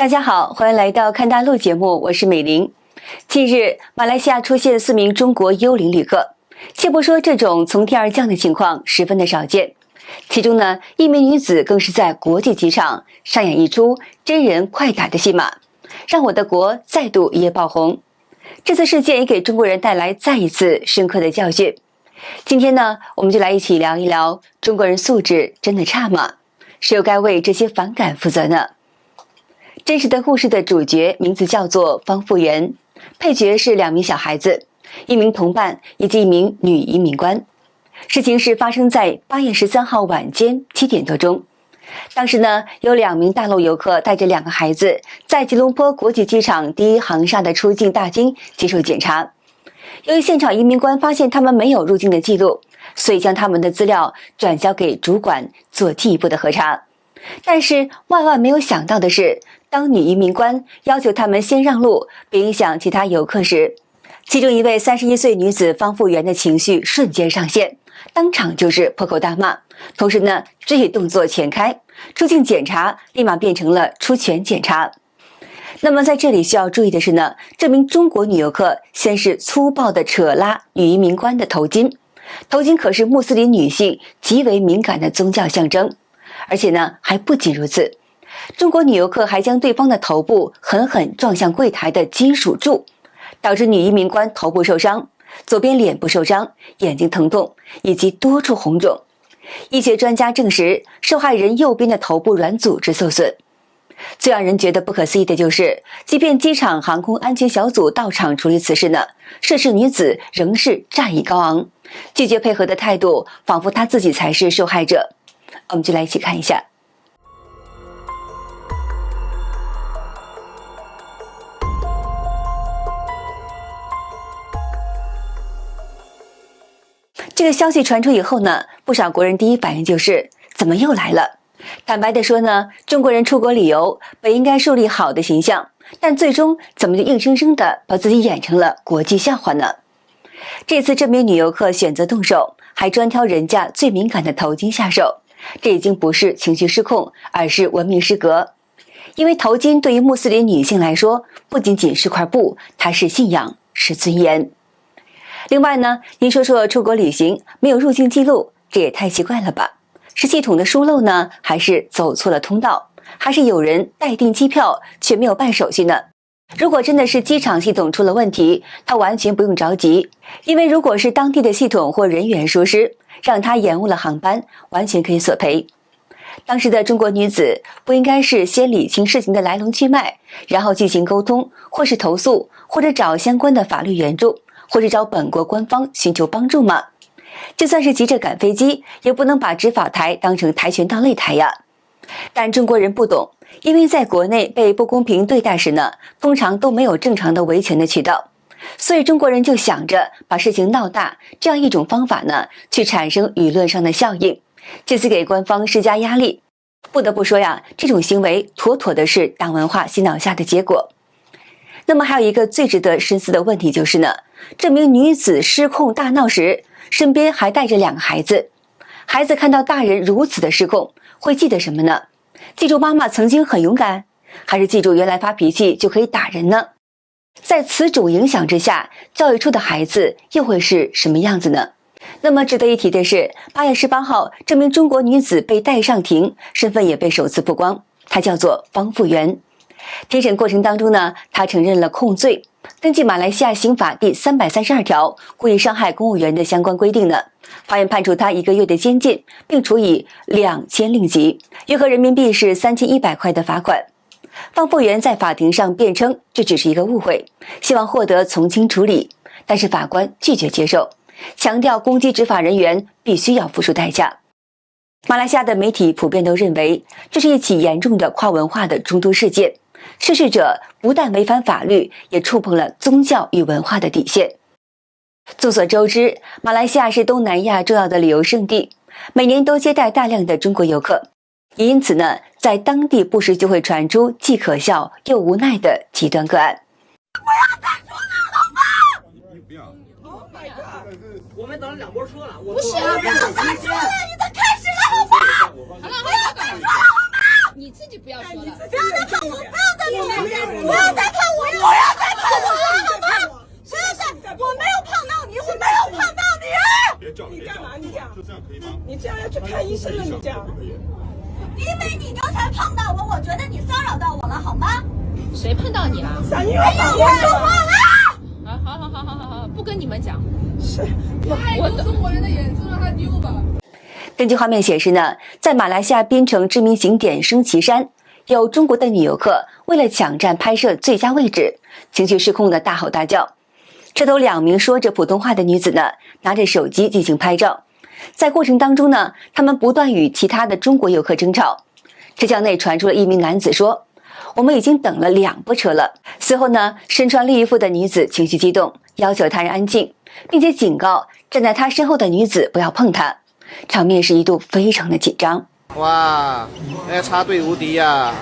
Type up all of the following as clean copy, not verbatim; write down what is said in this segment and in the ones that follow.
大家好，欢迎来到看大陆节目，我是美玲。近日，马来西亚出现4名中国幽灵旅客，且不说这种从天而降的情况十分的少见，其中呢，一名女子更是在国际机场上演一出真人快打的戏码，让我的国再度一夜爆红。这次事件也给中国人带来再一次深刻的教训。今天呢，我们就来一起聊一聊中国人素质真的差吗？谁又该为这些反感负责呢？真实的故事的主角名字叫做方富源，配角是2名小孩子，一名同伴以及一名女移民官。事情是发生在8月13号晚间7点多钟。当时呢，有2名大陆游客带着2个孩子在吉隆坡国际机场第1航厦的出境大厅接受检查。由于现场移民官发现他们没有入境的记录，所以将他们的资料转交给主管做进一步的核查。但是万万没有想到的是，当女移民官要求他们先让路，并影响其他游客时，其中一位31岁女子方富源的情绪瞬间上线，当场就是破口大骂，同时呢，肢体动作全开，出境检查立马变成了出拳检查。那么在这里需要注意的是呢，这名中国女游客先是粗暴地扯拉女移民官的头巾，头巾可是穆斯林女性极为敏感的宗教象征。而且呢，还不仅如此，中国女游客还将对方的头部狠狠撞向柜台的金属柱，导致女移民官头部受伤，左边脸部受伤，眼睛疼痛以及多处红肿。医学专家证实，受害人右边的头部软组织受损。最让人觉得不可思议的就是，即便机场航空安全小组到场处理此事呢，涉事女子仍是战意高昂，拒绝配合的态度，仿佛她自己才是受害者。我们就来一起看一下。这个消息传出以后呢，不少国人第一反应就是怎么又来了？坦白的说呢，中国人出国旅游本应该树立好的形象，但最终怎么就硬生生的把自己演成了国际笑话呢？这次这名女游客选择动手，还专挑人家最敏感的头巾下手，这已经不是情绪失控，而是文明失格。因为头巾对于穆斯林女性来说，不仅仅是块布，它是信仰，是尊严。另外呢，您说说出国旅行没有入境记录，这也太奇怪了吧？是系统的疏漏呢，还是走错了通道，还是有人代订机票却没有办手续呢？如果真的是机场系统出了问题，他完全不用着急，因为如果是当地的系统或人员疏失，让他延误了航班，完全可以索赔。当时的中国女子不应该是先理清事情的来龙去脉，然后进行沟通，或是投诉，或者找相关的法律援助，或是找本国官方寻求帮助吗？就算是急着赶飞机，也不能把执法台当成跆拳道擂台呀。但中国人不懂，因为在国内被不公平对待时呢，通常都没有正常的维权的渠道，所以中国人就想着把事情闹大，这样一种方法呢，去产生舆论上的效应，借此给官方施加压力。不得不说呀，这种行为妥妥的是党文化洗脑下的结果。那么还有一个最值得深思的问题就是呢，这名女子失控大闹时，身边还带着2个孩子，孩子看到大人如此的失控，会记得什么呢？记住妈妈曾经很勇敢，还是记住原来发脾气就可以打人呢？在此种影响之下，教育出的孩子又会是什么样子呢？那么值得一提的是，8月18号，这名中国女子被带上庭，身份也被首次曝光，她叫做方富源。庭审过程当中呢，她承认了控罪。根据马来西亚刑法第332条故意伤害公务员的相关规定呢，法院判处她1个月的监禁，并处以2000令吉，约合人民币是3100块的罚款。方富源在法庭上辩称这只是一个误会，希望获得从轻处理，但是法官拒绝接受，强调攻击执法人员必须要付出代价。马来西亚的媒体普遍都认为，这是一起严重的跨文化的冲突事件，涉事者不但违反法律，也触碰了宗教与文化的底线。众所周知，马来西亚是东南亚重要的旅游胜地，每年都接待大量的中国游客，也因此呢，在当地不时就会传出既可笑又无奈的极端个案。不要再说了，好吗？你不要。我们等了2波车了，不是啊，不要再说了，你都开始了，好吗？不要再说了，好吗？你自己不要说了，不要再说了，不要再说了。谁碰到你了？小妮儿打我说话了。啊，好，不跟你们讲。是，我中国人的眼睛让他丢吧。根据画面显示呢，在马来西亚槟城知名景点升旗山，有中国的女游客为了抢占拍摄最佳位置，情绪失控的大吼大叫。这头2名说着普通话的女子呢，拿着手机进行拍照。在过程当中呢，他们不断与其他的中国游客争吵。车厢内传出了一名男子说：“我们已经等了2部车了。”随后呢，身穿绿衣服的女子情绪激动，要求他人安静，并且警告站在他身后的女子不要碰他。场面是一度非常的紧张。哇，那插队无敌呀！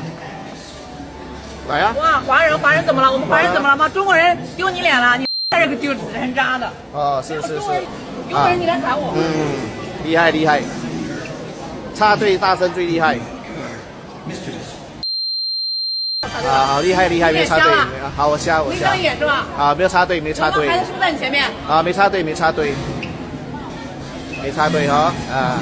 来呀！哇，华人怎么了？我们华人怎么了吗？中国人丢你脸了？你这个丢人渣的。哦，是。中国人你来打我。厉害，插队大声最厉害。啊，好厉害，没插队。好，我瞎。没睁眼是吧？啊，没有插队。孩子是不是在你前面？啊，没插队哈啊。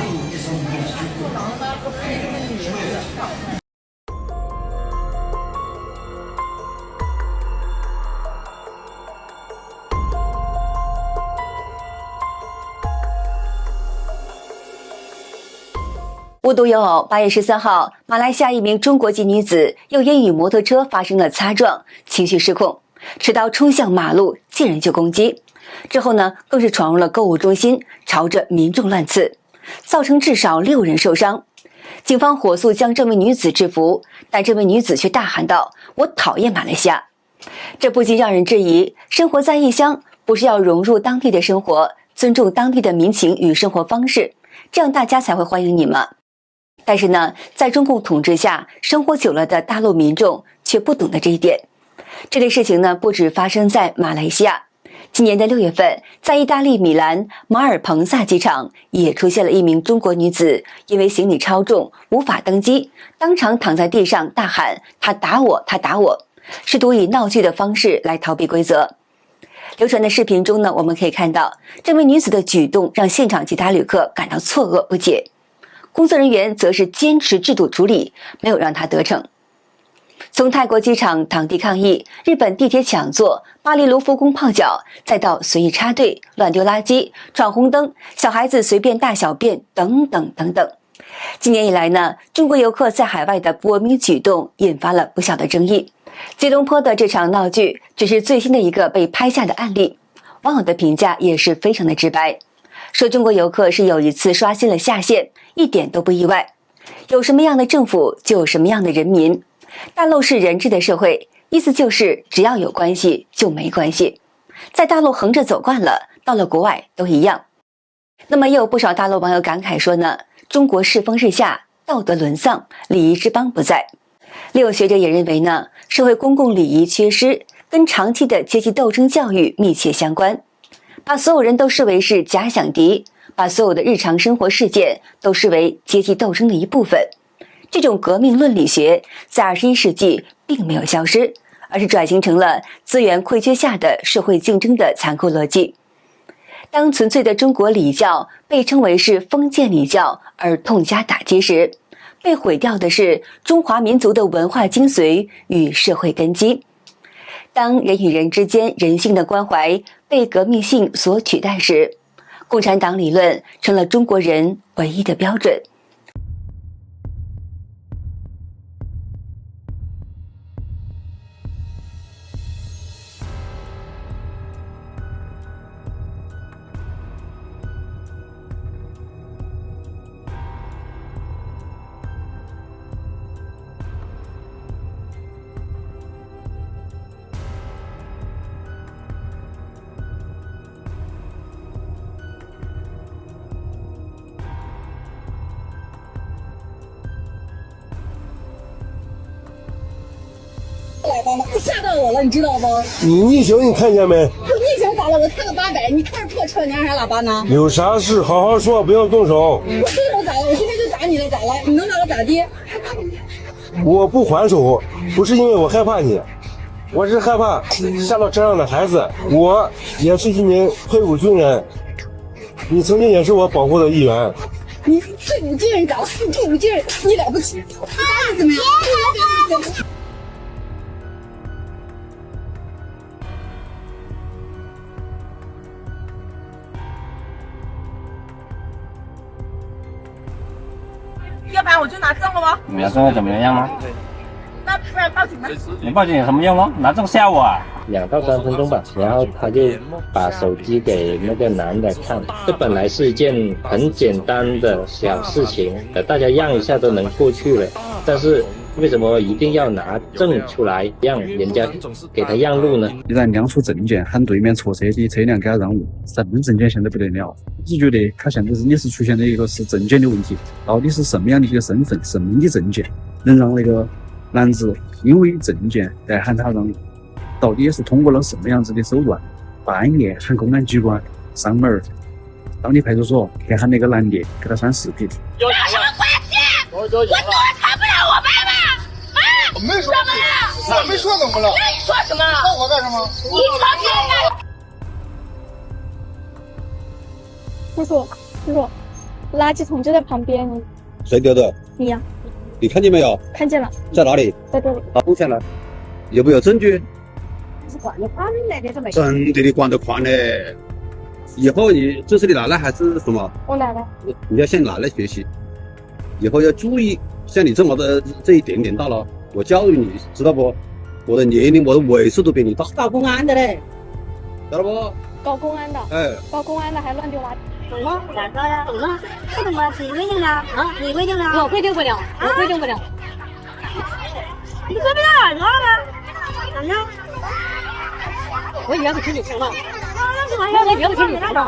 无独有偶，8月13号，马来西亚一名中国籍女子又因与摩托车发生了擦撞，情绪失控，持刀冲向马路，见人就攻击。之后呢，更是闯入了购物中心，朝着民众乱刺，造成至少6人受伤。警方火速将这名女子制服，但这名女子却大喊道：“我讨厌马来西亚！”这不禁让人质疑，生活在异乡，不是要融入当地的生活，尊重当地的民情与生活方式，这样大家才会欢迎你吗？但是呢，在中共统治下生活久了的大陆民众却不懂得这一点。这类事情呢，不止发生在马来西亚。今年的6月份，在意大利米兰马尔彭萨机场也出现了一名中国女子，因为行李超重无法登机，当场躺在地上大喊“他打我，他打我”，试图以闹剧的方式来逃避规则。流传的视频中呢，我们可以看到这位女子的举动让现场其他旅客感到错愕不解。工作人员则是坚持制度处理，没有让他得逞。从泰国机场躺地抗议，日本地铁抢座，巴黎卢浮宫泡脚，再到随意插队、乱丢垃圾、闯红灯、小孩子随便大小便等等等等。今年以来呢，中国游客在海外的不文明举动引发了不小的争议。吉隆坡的这场闹剧只是最新的一个被拍下的案例，网友的评价也是非常的直白，说中国游客是有一次刷新了下限，一点都不意外。有什么样的政府，就有什么样的人民。大陆是人治的社会，意思就是只要有关系就没关系。在大陆横着走惯了，到了国外都一样。那么也有不少大陆网友感慨说呢，中国世风日下，道德沦丧，礼仪之邦不在。另有学者也认为呢，社会公共礼仪缺失跟长期的阶级斗争教育密切相关，把所有人都视为是假想敌，把所有的日常生活事件都视为阶级斗争的一部分。这种革命论理学在21世纪并没有消失，而是转型成了资源匮缺下的社会竞争的残酷逻辑。当纯粹的中国礼教被称为是封建礼教而痛加打击时，被毁掉的是中华民族的文化精髓与社会根基。当人与人之间人性的关怀被革命性所取代时，共产党理论成了中国人唯一的标准。你吓到我了，你知道吗？你逆行你看见没？我逆行咋了？我开个800，你开着破车，你按啥喇叭呢？有啥事好好说，不要动手。我动手咋了？我现在就打你了，咋了？你能把我咋地？我不还手，不是因为我害怕你，我是害怕吓到车上的孩子。我也是一名退伍军人，你曾经也是我保护的一员。你退伍军人咋了？你退伍军人，你了不起？他怎么样？我就拿证了吗？你拿证怎么样吗？那不然报警吧。你报警有什么用呢？拿证吓我啊2到3分钟吧，然后他就把手机给那个男的看。这本来是一件很简单的小事情，大家让一下都能过去了，但是为什么一定要拿证出来让人家给他让路呢？既然亮出证件，喊对面错车的车辆给他让路，身份证件现在不得了。我是觉得他现在你是出现了一个是证件的问题，到底是什么样的一个身份、什么的证件，能让那个男子因为证件来喊他让路？到底是通过了什么样子的手段？半夜喊公安机关上门，当地派出所去喊那个男的给他删视频。有什么关系？我多看不了我爸爸。我没说你，我没说怎么了？那你说什么了？问我干什么？你吵架了？叔叔，垃圾桶就在旁边。谁丢的？你呀。你看见没有？看见了。在哪里？在这里。好，录下来。有没有证据？是管得宽的，这没。真的你管得宽嘞！以后这是你奶奶还是什么？我奶奶。你要向奶奶学习，以后要注意。像你这么的这一点点大了，我教育你，知道不？我的年龄，我的尾数都比你大。搞公安的嘞，知道不？搞公安的。哎。搞公安的还乱丢垃圾。怎么？哪个呀？怎么？这怎么？你规定的啊？你规定的？我规定不了，我规定不了。你规定哪个了？怎么样？我以前是听你说的。那你别不听你说的。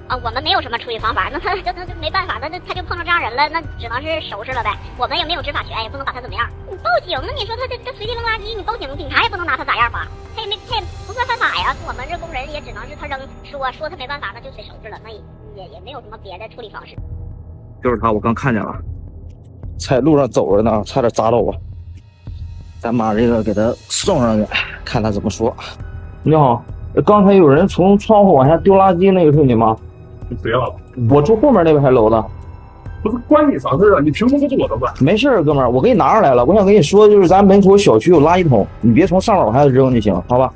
啊，我们没有什么处理方法，那他就没办法，那他就碰上这样人了，那只能是收拾了呗。我们也没有执法权，也不能把他怎么样。你报警，那你说他这随地扔垃圾，你报警，警察也不能拿他咋样吧？他也不算犯法呀。我们这工人也只能是他说他没办法，那就得收拾了，那也没有什么别的处理方式。就是他，我刚看见了，在路上走着呢，差点砸到我。咱把这个给他送上去，看他怎么说。你好，刚才有人从窗户往下丢垃圾，那个是你吗？不要，我住后面那排楼的。不是关你啥事啊？你凭什么是我的管？没事，哥们儿，我给你拿上来了。我想跟你说，就是咱门口小区有垃圾桶，你别从上面往下扔就行，好吧？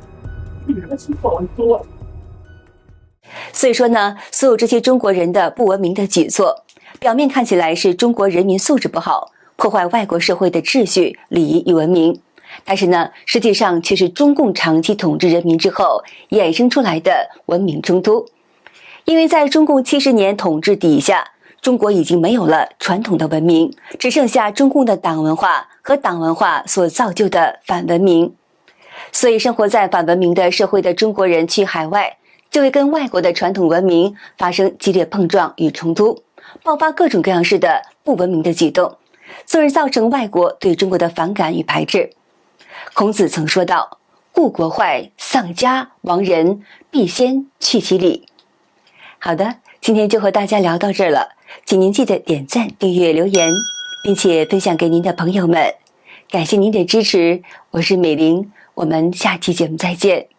所以说呢，所有这些中国人的不文明的举措，表面看起来是中国人民素质不好，破坏外国社会的秩序、礼仪与文明，但是呢，实际上却是中共长期统治人民之后衍生出来的文明冲突。因为在中共70年统治底下，中国已经没有了传统的文明，只剩下中共的党文化和党文化所造就的反文明。所以生活在反文明的社会的中国人去海外，就会跟外国的传统文明发生激烈碰撞与冲突，爆发各种各样式的不文明的举动，从而造成外国对中国的反感与排斥。孔子曾说道：故国坏，丧家亡人，必先去其礼。好的，今天就和大家聊到这儿了，请您记得点赞、订阅、留言，并且分享给您的朋友们。感谢您的支持，我是美玲，我们下期节目再见。